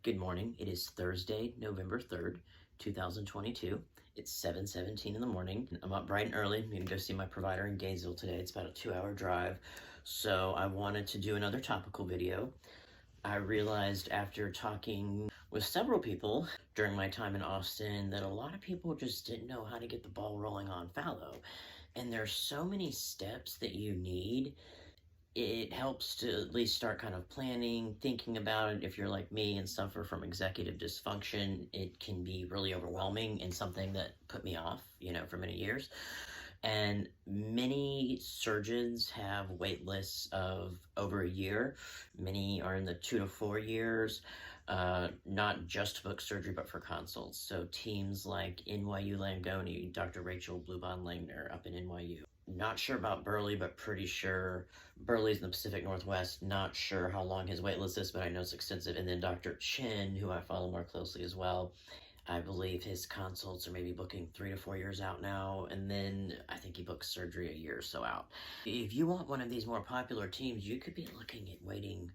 Good morning. It is Thursday, November 3rd, 2022. It's 7:17 in the morning. I'm up bright and early. I'm going to go see my provider in Gainesville today. It's about a 2-hour drive. So I wanted to do another topical video. I realized after talking with several people during my time in Austin that a lot of people just didn't know how to get the ball rolling on fallow. And there's so many steps that you need. It helps to at least start kind of planning, thinking about it. If you're like me and suffer from executive dysfunction, it can be really overwhelming and something that put me off, for many years. And many surgeons have wait lists of over a year. Many are in the 2 to 4 years, not just to book surgery, but for consults. So teams like NYU Langone, Dr. Rachel Bluebond-Langner up in NYU. Not sure about Burley, but pretty sure Burley's in the Pacific Northwest. Not sure how long his wait list is, but I know it's extensive. And then Dr. Chin, who I follow more closely as well, I believe his consults are maybe booking 3 to 4 years out now, and then I think he books surgery a year or so out. If you want one of these more popular teams, you could be looking at waiting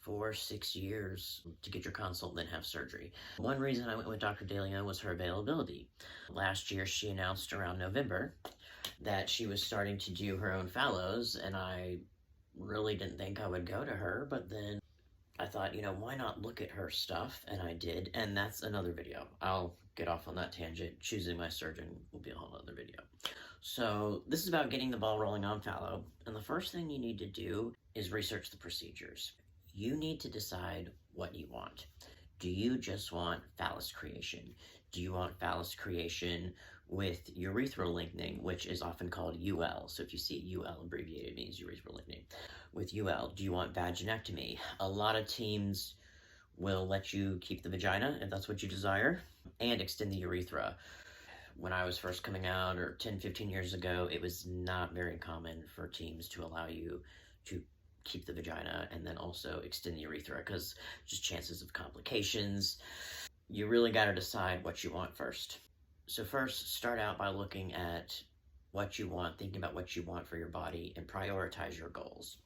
4-6 years to get your consult and then have surgery. One reason I went with Dr. DeLeon was her availability. Last year, she announced around November that she was starting to do her own fallows, and I really didn't think I would go to her, but then I thought, why not look at her stuff? And I did, and that's another video. I'll get off on that tangent. Choosing my surgeon will be a whole other video. So this is about getting the ball rolling on fallow, and the first thing you need to do is research the procedures. You need to decide what you want. Do you just want phallus creation? Do you want phallus creation with urethral lengthening, which is often called UL? So if you see UL abbreviated, it means urethral lengthening. With UL, do you want vaginectomy? A lot of teams will let you keep the vagina if that's what you desire, and extend the urethra. When I was first coming out, or 10-15 years ago, it was not very common for teams to allow you to keep the vagina and then also extend the urethra, because just chances of complications. You really got to decide what you want first. So first, start out by looking at what you want, thinking about what you want for your body, and prioritize your goals.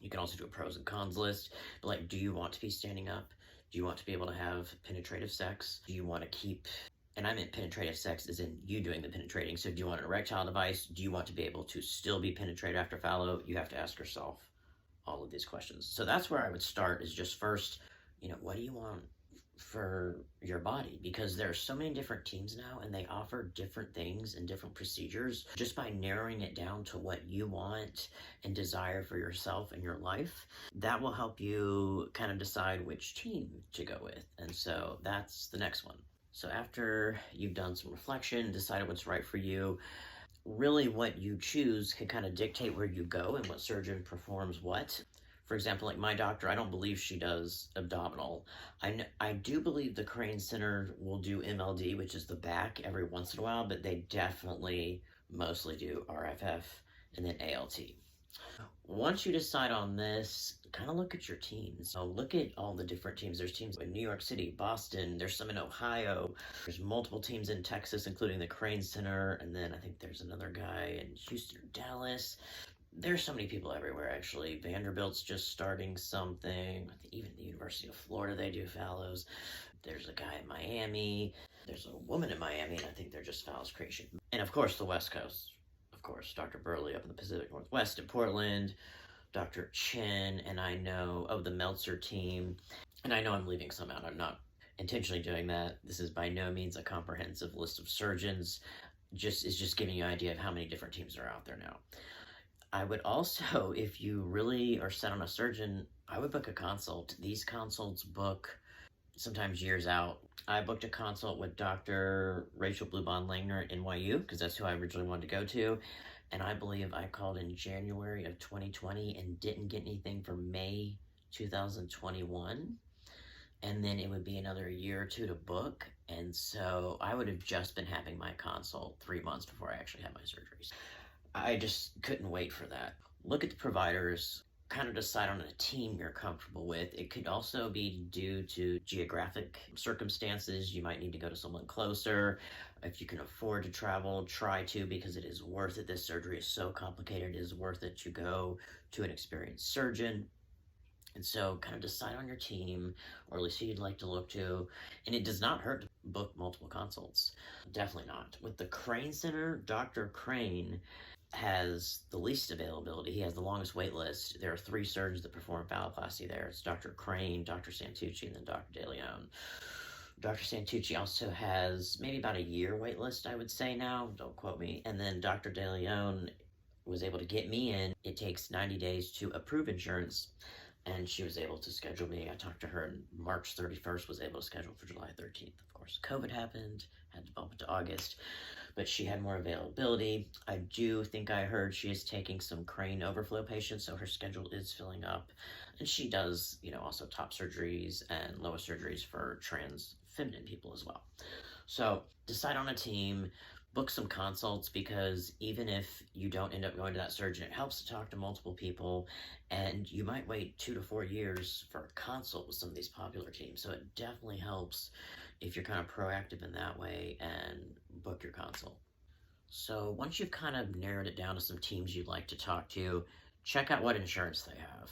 You can also do a pros and cons list, like, do you want to be standing up? Do you want to be able to have penetrative sex? Do you want to keep, and I meant penetrative sex as in you doing the penetrating, so do you want an erectile device? Do you want to be able to still be penetrated after fallow? You have to ask yourself all of these questions. So that's where I would start, is just first, what do you want for your body? Because there are so many different teams now, and they offer different things and different procedures. Just by narrowing it down to what you want and desire for yourself and your life, that will help you kind of decide which team to go with. And so that's the next one. So after you've done some reflection, decided what's right for you, really what you choose can kind of dictate where you go and what surgeon performs what. For example, like my doctor, I don't believe she does abdominal. I do believe the Crane Center will do MLD, which is the back, every once in a while, but they definitely mostly do RFF and then ALT. Once you decide on this, kind of look at your teams. So look at all the different teams. There's teams in New York City, Boston, there's some in Ohio, there's multiple teams in Texas, including the Crane Center, and then I think there's another guy in Houston or Dallas. There's so many people everywhere, actually. Vanderbilt's just starting something. Even the University of Florida, they do fallows. There's a guy in Miami. There's a woman in Miami, and I think they're just phallus creation. And of course, the West Coast. Of course, Dr. Burley up in the Pacific Northwest in Portland, Dr. Chin, and I know, the Meltzer team. And I know I'm leaving some out. I'm not intentionally doing that. This is by no means a comprehensive list of surgeons. It's just giving you an idea of how many different teams are out there now. I would also, if you really are set on a surgeon, I would book a consult. These consults book sometimes years out. I booked a consult with Dr. Rachel Bluebond-Langner at NYU, because that's who I originally wanted to go to. And I believe I called in January of 2020 and didn't get anything for May 2021. And then it would be another year or two to book. And so I would have just been having my consult 3 months before I actually had my surgeries. I just couldn't wait for that. Look at the providers, kind of decide on a team you're comfortable with. It could also be due to geographic circumstances. You might need to go to someone closer. If you can afford to travel, try to, because it is worth it. This surgery is so complicated. It is worth it to go to an experienced surgeon. And so kind of decide on your team, or at least who you'd like to look to. And it does not hurt to book multiple consults. Definitely not. With the Crane Center, Dr. Crane has the least availability. He has the longest wait list. There are 3 surgeons that perform phalloplasty there. It's Dr. Crane, Dr. Santucci, and then Dr. De Leon. Dr. Santucci also has maybe about a year wait list, I would say now. Don't quote me. And then Dr. De Leon was able to get me in. It takes 90 days to approve insurance, and she was able to schedule me. I talked to her on March 31st, was able to schedule for July 13th. Of course, COVID happened, had to bump it to August, but she had more availability. I do think I heard she is taking some crane overflow patients, so her schedule is filling up. And she does, also top surgeries and lowest surgeries for trans feminine people as well. So decide on a team, book some consults, because even if you don't end up going to that surgeon, it helps to talk to multiple people, and you might wait 2 to 4 years for a consult with some of these popular teams. So it definitely helps if you're kind of proactive in that way and book your consult. So once you've kind of narrowed it down to some teams you'd like to talk to, check out what insurance they have.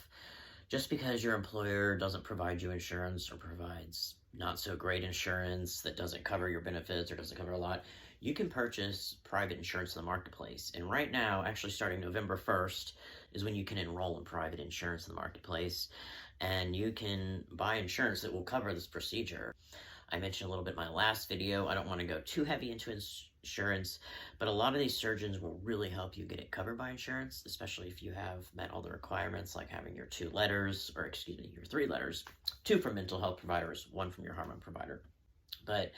Just because your employer doesn't provide you insurance, or provides not so great insurance that doesn't cover your benefits or doesn't cover a lot, you can purchase private insurance in the marketplace. And right now, actually starting November 1st, is when you can enroll in private insurance in the marketplace. And you can buy insurance that will cover this procedure. I mentioned a little bit in my last video, I don't want to go too heavy into insurance, but a lot of these surgeons will really help you get it covered by insurance, especially if you have met all the requirements, like having your 2 letters, or excuse me, your 3 letters, 2 from mental health providers, 1 from your hormone provider. But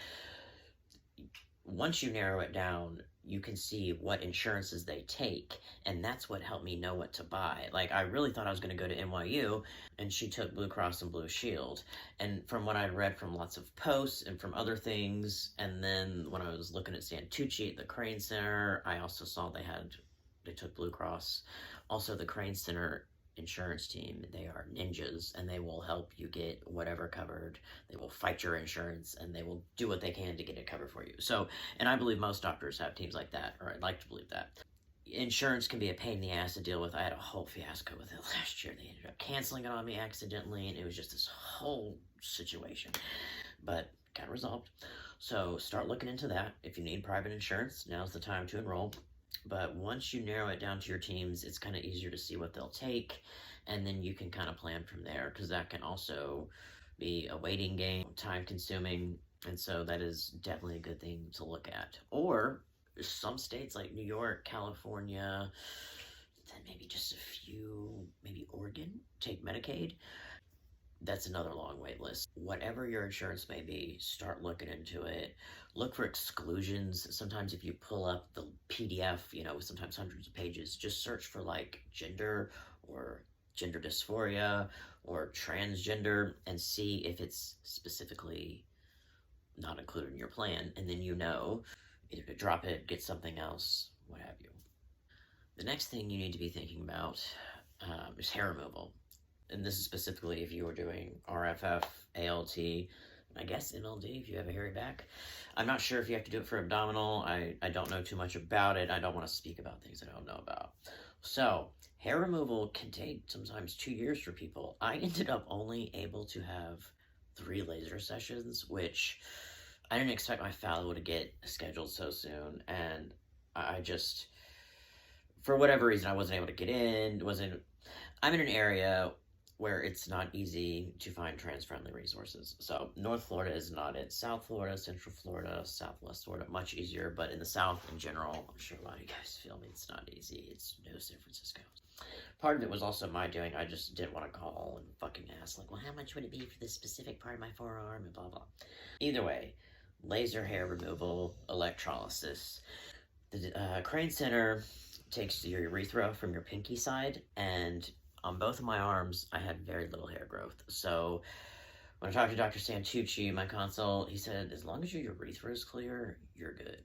once you narrow it down, you can see what insurances they take, and that's what helped me know what to buy. Like, I really thought I was going to go to NYU, and she took Blue Cross and Blue Shield. And from what I'd read from lots of posts and from other things, and then when I was looking at Santucci at the Crane Center, I also saw they took Blue Cross. Also, the Crane Center insurance team, they are ninjas, and they will help you get whatever covered. They will fight your insurance, and they will do what they can to get it covered for you. So, and I believe most doctors have teams like that, or I'd like to believe that. Insurance can be a pain in the ass to deal with. I had a whole fiasco with it last year. They ended up canceling it on me accidentally, and it was just this whole situation, but got resolved. So start looking into that. If you need private insurance, now's the time to enroll. But once you narrow it down to your teams, it's kind of easier to see what they'll take, and then you can kind of plan from there, because that can also be a waiting game, time consuming, and so that is definitely a good thing to look at. Or some states like New York, California, then maybe just a few, maybe Oregon, take Medicaid. That's another long wait list. Whatever your insurance may be, start looking into it. Look for exclusions. Sometimes if you pull up the PDF, with sometimes hundreds of pages, just search for like gender or gender dysphoria or transgender, and see if it's specifically not included in your plan. And then either to drop it, get something else, what have you. The next thing you need to be thinking about is hair removal. And this is specifically if you were doing RFF, ALT, I guess MLD if you have a hairy back. I'm not sure if you have to do it for abdominal. I don't know too much about it. I don't want to speak about things I don't know about. So, hair removal can take sometimes 2 years for people. I ended up only able to have 3 laser sessions, which I didn't expect my fallow to get scheduled so soon. And I just, for whatever reason, I wasn't able to get in. I'm in an area where it's not easy to find trans-friendly resources. So North Florida is not it. South Florida, Central Florida, Southwest Florida, much easier. But in the South in general, I'm sure a lot of you guys feel me, it's not easy. It's no San Francisco. Part of it was also my doing. I just didn't want to call and fucking ask, like, well, how much would it be for this specific part of my forearm and blah, blah. Either way, laser hair removal, electrolysis. The Crane Center takes your urethra from your pinky side, and on both of my arms, I had very little hair growth. So when I talked to Dr. Santucci, my consult, he said, as long as your urethra is clear, you're good.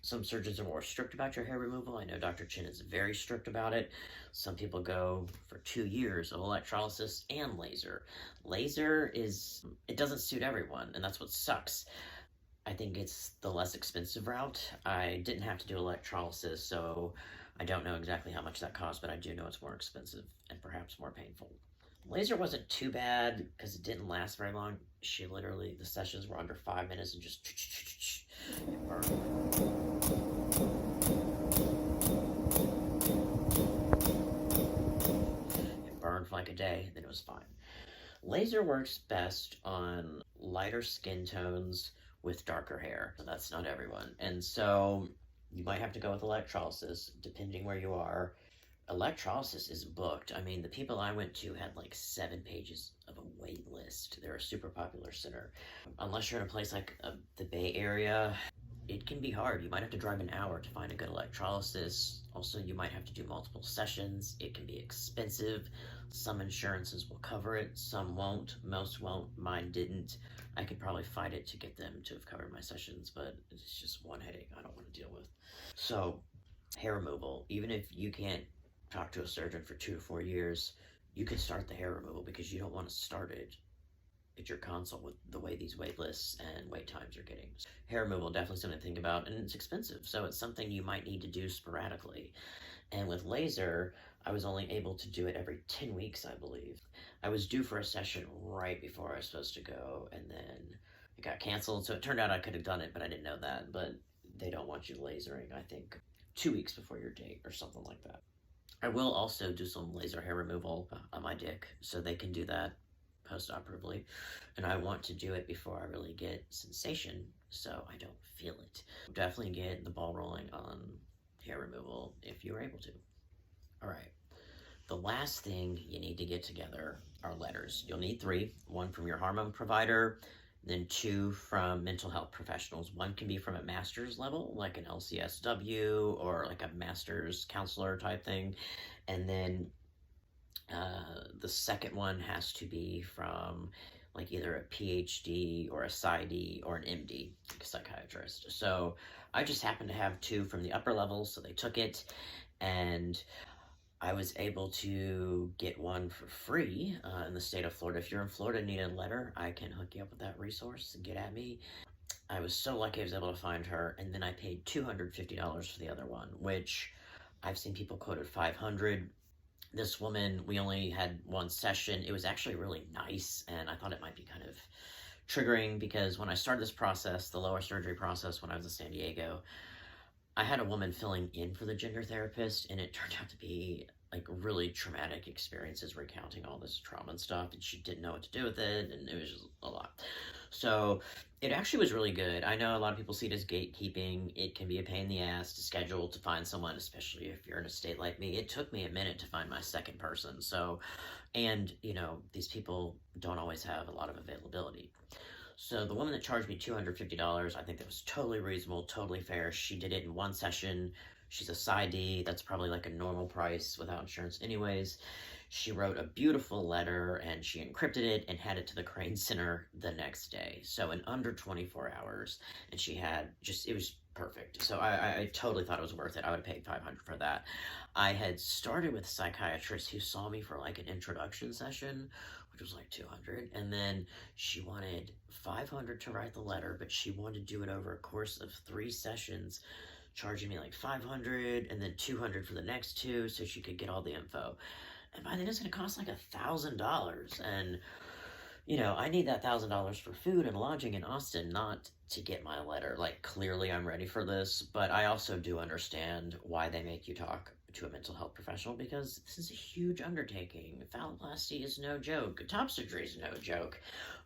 Some surgeons are more strict about your hair removal. I know Dr. Chin is very strict about it. Some people go for 2 years of electrolysis and laser. Laser it doesn't suit everyone, and that's what sucks. I think it's the less expensive route. I didn't have to do electrolysis, so I don't know exactly how much that costs, but I do know it's more expensive and perhaps more painful. Laser wasn't too bad because it didn't last very long. She literally, the sessions were under 5 minutes and just it burned. It burned for like a day, then it was fine. Laser works best on lighter skin tones with darker hair. That's not everyone. And so you might have to go with electrolysis, depending where you are. Electrolysis is booked. I mean, the people I went to had like 7 pages of a wait list. They're a super popular center. Unless you're in a place like the Bay Area, it can be hard. You might have to drive an hour to find a good electrolysis. Also, you might have to do multiple sessions. It can be expensive. Some insurances will cover it, some won't. Most won't. Mine didn't. I could probably fight it to get them to have covered my sessions, but it's just one headache I don't want to deal with. So, hair removal, even if you can't talk to a surgeon for 2 to 4 years, you could start the hair removal because you don't want to start it at your consult with the way these wait lists and wait times are getting. Hair removal, definitely something to think about, and it's expensive, so it's something you might need to do sporadically. And with laser, I was only able to do it every 10 weeks, I believe. I was due for a session right before I was supposed to go, and then it got canceled, so it turned out I could have done it, but I didn't know that. But they don't want you lasering, I think, 2 weeks before your date or something like that. I will also do some laser hair removal on my dick, so they can do that post-operatively, and I want to do it before I really get sensation, so I don't feel it. Definitely get the ball rolling on hair removal if you're able to. All right, the last thing you need to get together are letters. You'll need 3, 1 from your hormone provider, then 2 from mental health professionals. 1 can be from a master's level, like an LCSW or like a master's counselor type thing, and then the second one has to be from like either a PhD or a PsyD or an MD, like a psychiatrist. So I just happened to have 2 from the upper levels, so they took it, and I was able to get 1 for free in the state of Florida. If you're in Florida and need a letter, I can hook you up with that resource and get at me. I was so lucky I was able to find her, and then I paid $250 for the other one, which I've seen people quoted $500. This woman, we only had 1 session. It was actually really nice, and I thought it might be kind of triggering because when I started this process, the lower surgery process when I was in San Diego, I had a woman filling in for the gender therapist, and it turned out to be like really traumatic experiences, recounting all this trauma and stuff, and she didn't know what to do with it, and it was just a lot. So it actually was really good. I know a lot of people see it as gatekeeping. It can be a pain in the ass to schedule, to find someone, especially if you're in a state like me. It took me a minute to find my second person. So, and you know, these people don't always have a lot of availability. So the woman that charged me $250, I think that was totally reasonable, totally fair. She did it in 1 session. She's a PsyD. That's probably like a normal price without insurance anyways. She wrote a beautiful letter, and she encrypted it and had it to the Crane Center the next day. So in under 24 hours, and she had just, it was perfect. So I totally thought it was worth it. I would have paid $500 for that. I had started with a psychiatrist who saw me for like an introduction session, which was like $200, and then she wanted $500 to write the letter, but she wanted to do it over a course of 3 sessions, charging me like $500 and then $200 for the next 2 so she could get all the info. And by then it's going to cost like $1,000. And, you know, I need that $1,000 for food and lodging in Austin, not to get my letter. Like, clearly I'm ready for this, but I also do understand why they make you talk to a mental health professional, because this is a huge undertaking. Phalloplasty is no joke. Top surgery is no joke.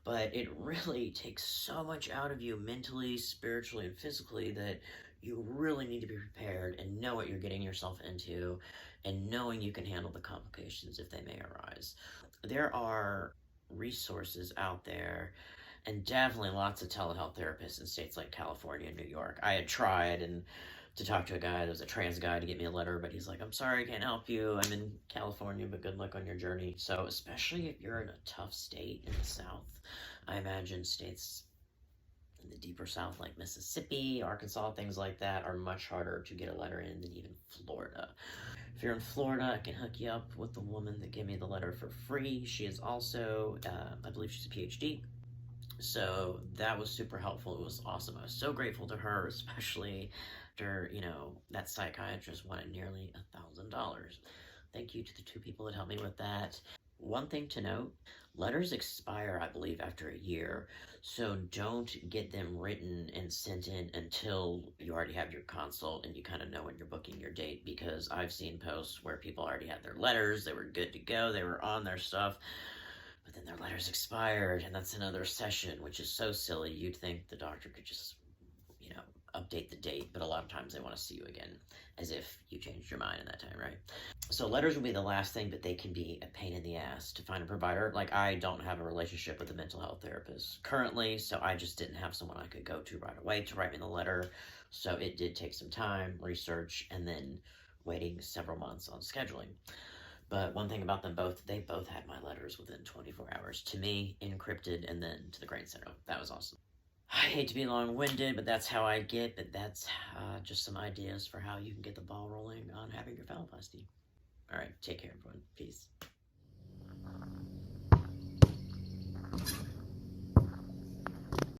But it really takes so much out of you mentally, spiritually, and physically that you really need to be prepared and know what you're getting yourself into, and knowing you can handle the complications if they may arise. There are resources out there, and definitely lots of telehealth therapists in states like California and New York. I had tried to talk to a guy that was a trans guy to get me a letter, but he's like, I'm sorry, I can't help you. I'm in California, but good luck on your journey. So especially if you're in a tough state in the South, I imagine states in the deeper South like Mississippi, Arkansas, things like that are much harder to get a letter in than even Florida. If you're in Florida, I can hook you up with the woman that gave me the letter for free. She is also, I believe she's a PhD. So that was super helpful. It was awesome. I was so grateful to her, especially after, you know, that psychiatrist wanted nearly $1,000. Thank you to the 2 people that helped me with that. One thing to note, letters expire, I believe, after a year, so don't get them written and sent in until you already have your consult and you kind of know when you're booking your date, because I've seen posts where people already had their letters, they were good to go, they were on their stuff, but then their letters expired, and that's another session, which is so silly. You'd think the doctor could just, you know, update the date, but a lot of times they want to see you again, as if you changed your mind in that time, right? So letters will be the last thing, but they can be a pain in the ass to find a provider. Like, I don't have a relationship with a mental health therapist currently, so I just didn't have someone I could go to right away to write me the letter. So it did take some time, research, and then waiting several months on scheduling. But one thing about them both, they both had my letters within 24 hours. To me, encrypted, and then to the Grain Center. That was awesome. I hate to be long-winded, but that's how I get, but that's just some ideas for how you can get the ball rolling on having your phalloplasty. All right, take care, everyone. Peace.